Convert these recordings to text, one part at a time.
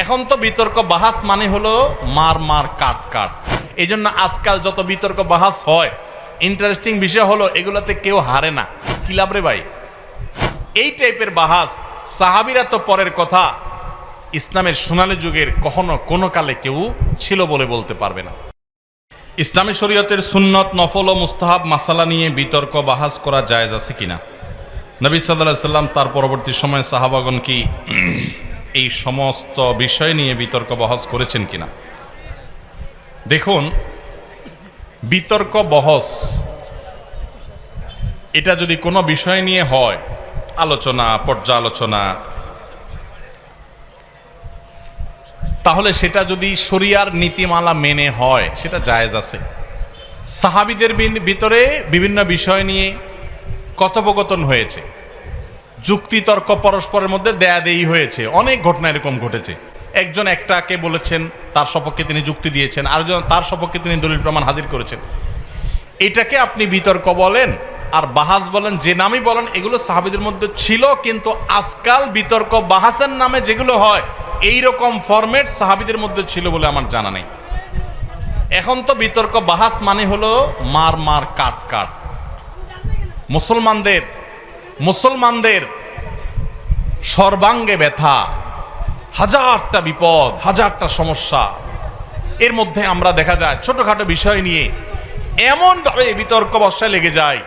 এখন তো বিতর্ক বাহাস মানে হলো মার মার কাট কাট। এই জন্য আজকাল যত বিতর্ক বাহাস হয়, ইন্টারেস্টিং বিষয় হলো এগুলোতে কেউ হারে না। কি লাভ রে ভাই? এই টাইপের বাহাস সাহাবীরা তো পরের কথা, ইসলামের সোনালী যুগের কখনো কোনো কালে কেউ ছিল বলে বলতে পারবে না। ইসলামী শরীয়তের সুন্নত, নফল ও মুস্তাহাব মাসালা নিয়ে বিতর্ক বাহাস করা জায়েজ আছে কিনা? নবী সাল্লাল্লাহু আলাইহি সাল্লাম তার পরবর্তী সময়ে সাহাবাগণ কি এই সমস্ত বিষয় নিয়ে বিতর্ক বহস করেছেন কিনা? দেখুন, বিতর্ক বহস এটা যদি কোনো বিষয় নিয়ে হয়, আলোচনা, পর্যালোচনা, তাহলে সেটা যদি শরিয়ার নীতিমালা মেনে হয় সেটা জায়েজ আছে। সাহাবীদের ভিতরে বিভিন্ন বিষয় নিয়ে কথোপকথন হয়েছে, যুক্তিতর্ক পরস্পরের মধ্যে দেয়াদেয়ি হয়েছে, অনেক ঘটনা এরকম ঘটেছে। একজন একটাকে বলেছেন, তার সপক্ষে তিনি যুক্তি দিয়েছেন, আরেকজন তার সপক্ষে তিনি দলিল প্রমাণ হাজির করেছেন। এটাকে আপনি বিতর্ক বলেন আর বাহাস বলেন, যে নামই বলেন, এগুলো সাহাবীদের মধ্যে ছিল। কিন্তু আজকাল বিতর্ক বাহাসের নামে যেগুলো হয়, এইরকম ফরম্যাট সাহাবীদের মধ্যে ছিল বলে আমার জানা নেই। এখন তো বিতর্ক বাহাস মানে হলো মার মার কাট কাট। মুসলমানদের সর্বাঙ্গে ব্যথা, হাজারটা বিপদ, হাজারটা সমস্যা। এর মধ্যে আমরা দেখা যায় ছোটখাটো বিষয় নিয়ে এমনভাবে বিতর্ক বসায় লেগে যায়,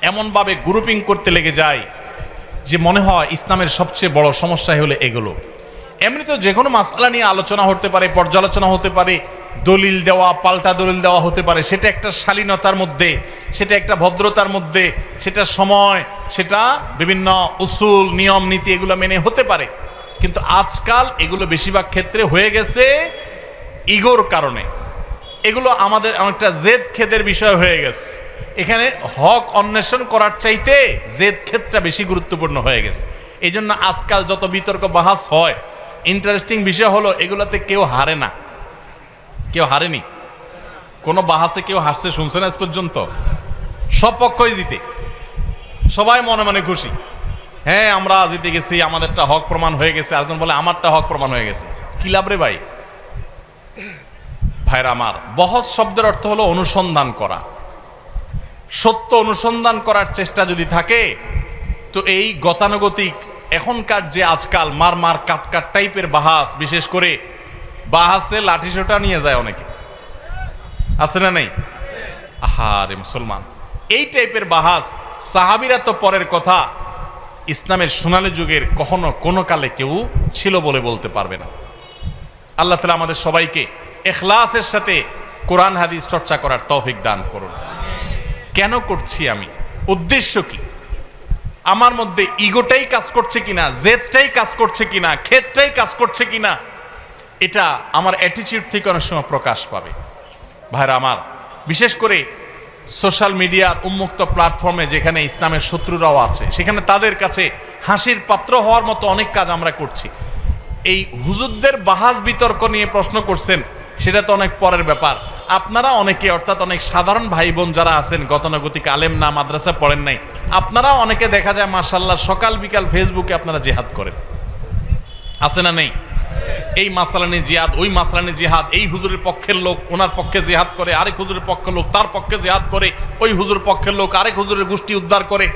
এমনভাবে গ্রুপিং করতে লেগে যায় যে মনে হয় ইসলামের সবচেয়ে বড় সমস্যাই হলো এগুলো। এমনি তো যে কোনো মাসআলা নিয়ে আলোচনা হতে পারে, পর্যালোচনা হতে পারে, দলিল দেওয়া, পাল্টা দলিল দেওয়া হতে পারে। সেটা একটা শালীনতার মধ্যে, সেটা একটা ভদ্রতার মধ্যে, সেটা সময়, সেটা বিভিন্ন উসুল, নিয়ম নীতি এগুলো মেনে হতে পারে। কিন্তু আজকাল এগুলো বেশিরভাগ ক্ষেত্রে হয়ে গেছে ইগোর কারণে। এগুলো আমাদের অনেকটা জেদ খেদের বিষয় হয়ে গেছে। এখানে হক অন্বেষণ করার চাইতে জেদ খেদটা বেশি গুরুত্বপূর্ণ হয়ে গেছে। এই জন্য আজকাল যত বিতর্ক বাহাস হয়, ইন্টারেস্টিং বিষয় হলো এগুলোতে কেউ হারে না। কেউ হারেনি। কোনো বাহাসে কেউ হারছে শুনছেন আজ পর্যন্ত? সব পক্ষই জিতে, সবাই মনে মনে খুশি। হ্যাঁ, আমরা জিতে গেছি, আমাদেরটা হক প্রমাণ হয়ে গেছে। আরেকজন বলে আমারটা হক প্রমাণ হয়ে গেছে। কি লাভ রে ভাই? ভাইরা আমার, বহস শব্দের অর্থ হলো অনুসন্ধান করা। সত্য অনুসন্ধান করার চেষ্টা যদি থাকে, তো এই গতানুগতিক এখনকার যে আজকাল মার মার কাট কাট টাইপের বাহাস, বিশেষ করে বাহাসে লাঠিসোঁটা নিয়ে যায় অনেকে, আছে না নেই? আহারে মুসলমান, এই টাইপের বাহাস সাহাবীরা তো পরের কথা, ইসলামের সোনালী যুগের কখনো কোনো কালে কেউ ছিল বলে বলতে পারবে না। আল্লাহ তাআলা আমাদের সবাইকে ইখলাসের সাথে কোরআন হাদিস চর্চা করার তৌফিক দান করুন। কেন করছি আমি? উদ্দেশ্য কি? আমার মধ্যে ইগোটাই কাজ করছে কিনা, জেদটাই কাজ করছে কিনা, খেদটাই কাজ করছে কিনা, এটা আমার অ্যাটিটিউড থেকে অনেক সময় প্রকাশ পাবে। ভাইরা আমার, বিশেষ করে সোশ্যাল মিডিয়ার উন্মুক্ত প্ল্যাটফর্মে যেখানে ইসলামের শত্রুরাও আছে, সেখানে তাদের কাছে হাসির পাত্র হওয়ার মতো অনেক কাজ আমরা করছি। এই হুজুরদের বাহাস বিতর্ক নিয়ে প্রশ্ন করছেন, সেটা তো অনেক পরের ব্যাপার। আপনারা অনেকে, অর্থাৎ অনেক সাধারণ ভাই বোন যারা আছেন, গতানুগতিক আলেম না, মাদ্রাসা পড়েন নাই, আপনারা অনেকে দেখা যায় মাশাআল্লাহ সকাল বিকাল ফেসবুকে আপনারা জিহাদ করেন, আছে না নেই? এই মাসআলা নিয়ে জিহাদ, ওই মাসআলা নিয়ে জিহাদ, এই হুজুরের পক্ষের লোক ওনার পক্ষে জিহাদ করে, আরেক হুজুরের পক্ষের লোক তার পক্ষে জিহাদ করে, ওই হুজুর পক্ষের লোক আরেক হুজুরের গোষ্ঠী উদ্ধার করে,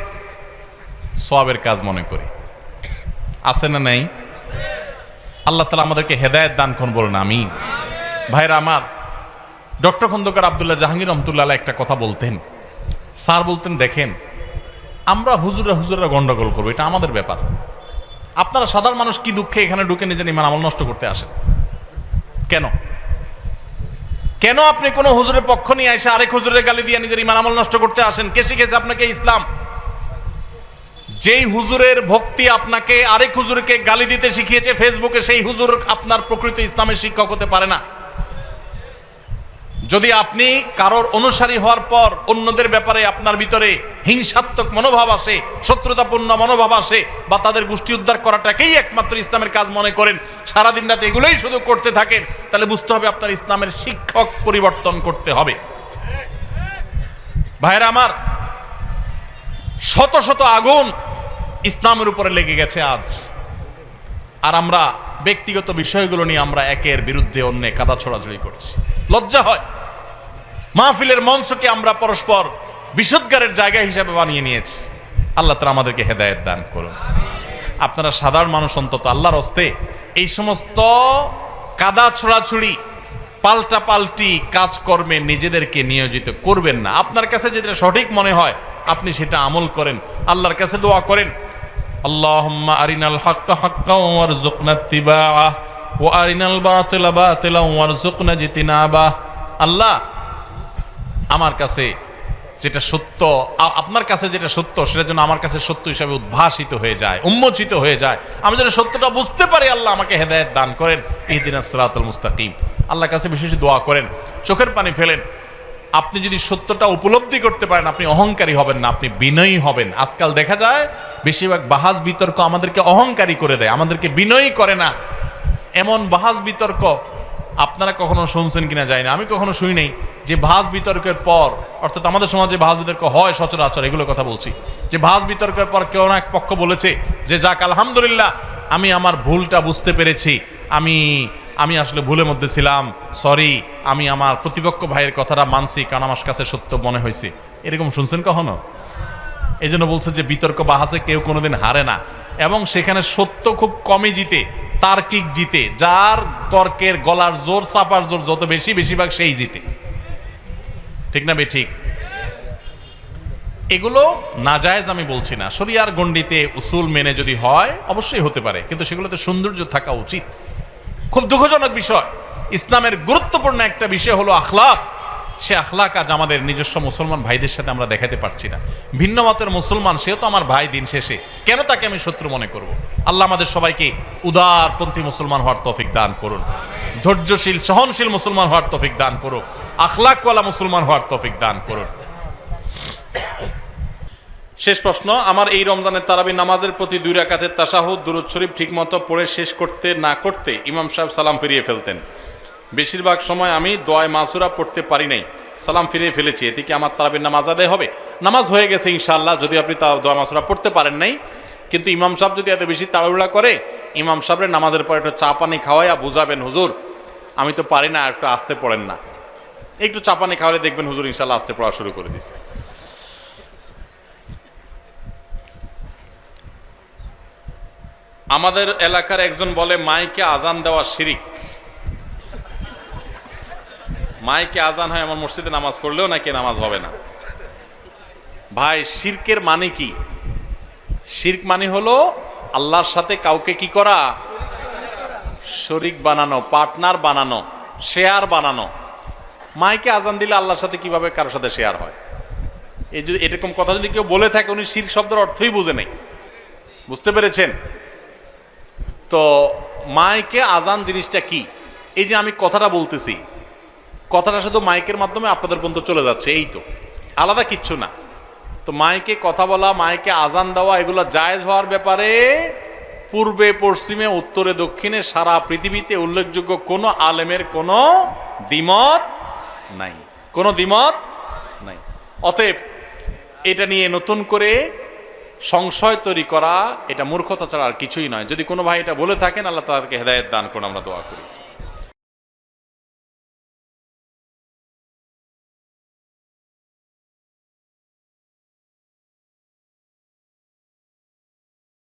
সওয়াবের কাজ মনে করে। আছে না নেই? আল্লাহ তাআলা আমাদেরকে হেদায়েত দান করুন, বলুন আমিন। ভাইরা আমার, ডক্টর খন্দকার আব্দুল্লাহ জাহাঙ্গীর রহমতুল্লাহ আলাইহি একটা কথা বলতেন। স্যার বলতেন, দেখেন, আমরা হুজুররা গন্ডগোল করবো, এটা আমাদের ব্যাপার। আপনারা সাধারণ মানুষ কি দুঃখে এখানে ঢুকে নিজের ঈমান আমল নষ্ট করতে আসেন? কেন কেন আপনি কোন হুজুরের পক্ষ নিয়ে এসে আরেক হুজুরের গালি দিয়ে নিজের ঈমান আমল নষ্ট করতে আসেন? কে শিখেছে আপনাকে ইসলাম? যেই হুজুরের ভক্তি আপনাকে আরেক হুজুরকে গালি দিতে শিখিয়েছে ফেসবুকে, সেই হুজুর আপনার প্রকৃত ইসলামের শিক্ষক হতে পারে না। যদি আপনি কারোর অনুসারী হওয়ার পর অন্যদের ব্যাপারে আপনার ভিতরে হিংসাত্মক মনোভাব আসে, শত্রুতাপূর্ণ মনোভাব আসে, বা তাদের গোষ্ঠী উদ্ধার করাটাকেই একমাত্র ইসলামের কাজ মনে করেন, সারাদিন রাত এগুলোই শুধু করতে থাকেন, তাহলে বুঝতে হবে আপনার ইসলামের শিক্ষক পরিবর্তন করতে হবে। ভাইরা আমার, শত শত আগুন ইসলামের উপরে লেগে গেছে আজ। আর আমরা ব্যক্তিগত বিষয়গুলো নিয়ে আমরা একের বিরুদ্ধে অন্যে কাদা ছড়াছড়ি করছি। লজ্জা হয়। মাহফিলের মঞ্চকে আমরা পরস্পর বিশুদ্ধারের জায়গা হিসাবে বানিয়ে নিয়েছি। আল্লাহ তাআলা আমাদেরকে হেদায়েত দান করুন। আপনারা সাধারণ মানুষ অন্তত আল্লাহর হস্তে এই সমস্ত কাদা ছড়াছড়ি পাল্টা পাল্টি কাজকর্মে নিজেদেরকে নিয়োজিত করবেন না। আপনার কাছে যেটা সঠিক মনে হয় আপনি সেটা আমল করেন, আল্লাহর কাছে দোয়া করেন, আল্লাহুম্মা আরিনাল হাক্কা হাক্কাও ওয়ারযুকনা ইত্তিবাআহ ওয়া আরিনাল বাতিলা বাতিলাও ওয়ারযুকনা ইজতিনাবাহ। আল্লাহ, আমার কাছে যেটা সত্য, আপনার কাছে যেটা সত্য সেটা যেন আমার কাছে সত্য হিসাবে উদ্ভাসিত হয়ে যায়, উন্মোচিত হয়ে যায়। আমি যেন সত্যটা বুঝতে পারি। আল্লাহ আমাকে হেদায়েত দান করেন। ইহদিনাস সিরাতাল মুস্তাকিম। আল্লাহর কাছে বিশেষ দোয়া করেন, চোখের পানি ফেলেন। আপনি যদি সত্যটা উপলব্ধি করতে পারেন আপনি অহংকারী হবেন না, আপনি বিনয়ী হবেন। আজকাল দেখা যায় বেশিরভাগ বাহাস বিতর্ক আমাদেরকে অহংকারী করে দেয়, আমাদেরকে বিনয়ী করে না। এমন বাহাস বিতর্ক আপনারা কখনো শুনছেন কিনা যায় না, আমি কখনো শুনি নাই যে ভাস বিতর্কের পর, অর্থাৎ আমাদের সমাজে ভাস বিতর্ক হয় সচরাচর, এগুলো কথা বলছি, যে ভাস বিতর্কের পর কেউ না এক পক্ষ বলেছে যে যাক আলহামদুলিল্লাহ আমি আমার ভুলটা বুঝতে পেরেছি, আমি আসলে ভুলের মধ্যে ছিলাম, সরি, আমি আমার প্রতিপক্ষ ভাইয়ের কথাটা মানছি কারণ আমার কাছে সত্য মনে হয়েছে। এরকম শুনছেন কখনো? এই জন্য বলছে যে বিতর্ক বাহাসে কেউ কোনোদিন হারে না, এবং সেখানে সত্য খুব কমই জিতে, তার্কিক জিতে। যার তর্কের গলার জোর, চাপার জোর যত বেশি, বেশিরভাগ সেই জিতে। ঠিক না বে ঠিক? এগুলো নাজায়েজ আমি বলছি না, শরিয়ার গণ্ডিতে উসুল মেনে যদি হয় অবশ্যই হতে পারে, কিন্তু সেগুলোতে সৌন্দর্য থাকা উচিত। খুব দুঃখজনক বিষয়, ইসলামের গুরুত্বপূর্ণ একটা বিষয় হলো আখলাক। সে আখলাক আজ আমাদের নিজস্ব মুসলমান ভাইদের সাথে আমরা দেখাতে পারছি না। ভিন্ন মতের মুসলমান, সেও তো আমার ভাই, দিন শেষে কেন তাকে আমি শত্রু মনে করব? আল্লাহ আমাদের সবাইকে উদারপন্থী মুসলমান হওয়ার তৌফিক দান করুন, ধৈর্যশীল সহনশীল মুসলমান হওয়ার তৌফিক দান করুন, আখলাকওয়ালা মুসলমান হওয়ার তৌফিক দান করুন। শেষ প্রশ্ন, আমার এই রমজানের তারাবি নামাজের প্রতি 2 রাকাতের তাশাহুদ দুরূদ শরীফ ঠিকমতো পড়ে শেষ করতে না করতে ইমাম সাহেব সালাম ফিরিয়ে ফেলতেন। বেশিরভাগ সময় আমি দোয়া মাসুরা পড়তে পারি নাই, সালাম ফিরিয়ে ফেলেছি, এতে কি আমার তারাবির নামাজ আদায় হবে? নামাজ হয়ে গেছে ইনশাআল্লাহ, যদি আপনি দোয়া মাসুরা পড়তে পারেন নাই। কিন্তু ইমাম সাহেব যদি এত বেশি তাড়াহুড়া করে, ইমাম সাহেবের নামাজের পর একটু চা পানি খাওয়াইয়া বুঝাবেন, হুজুর আমি তো পারি না, একটু আস্তে পড়েন না। একটু চা পানি খাওয়ালে দেখবেন হুজুর ইনশাআল্লাহ আস্তে পড়া শুরু করে দিছে। আমাদের এলাকার একজন বলে মাইকে আজান দেওয়া শিরিক। মাইকে আজান হয় আমার মসজিদে নামাজ পড়লেও নাকি নামাজ হবে না। ভাই, শিরকের মানে কি? শিরক মানে হলো আল্লাহর সাথে কাউকে কি করা? শরীক বানানো, পার্টনার বানানো, শেয়ার বানানো। মাইকে আজান দিলে আল্লাহর সাথে কিভাবে কারোর সাথে শেয়ার হয়? এই যদি এরকম কথা যদি কেউ বলে থাকে, উনি শিরক শব্দের অর্থই বুঝে নেই। বুঝতে পেরেছেন তো? মাইকে আজান জিনিসটা কি? এই যে আমি কথাটা বলতেছি, কথাটা শুধু মাইকের মাধ্যমে আপনাদের পর্যন্ত চলে যাচ্ছে, এই তো, আলাদা কিচ্ছু না। তো মাইকে কথা বলা, মাইকে আজান দেওয়া, এগুলো জায়েজ হওয়ার ব্যাপারে পূর্বে পশ্চিমে উত্তরে দক্ষিণে সারা পৃথিবীতে উল্লেখযোগ্য কোনো আলেমের কোনো দ্বিমত নাই, কোনো দ্বিমত নাই। অতএব এটা নিয়ে নতুন করে সংশয় তৈরি করা, এটা মূর্খতা ছাড়া আর কিছুই নয়। যদি কোনো ভাই এটা বলে থাকেন, আল্লাহ তাদেরকে হেদায়েত দান করুন, আমরা দোয়া করি।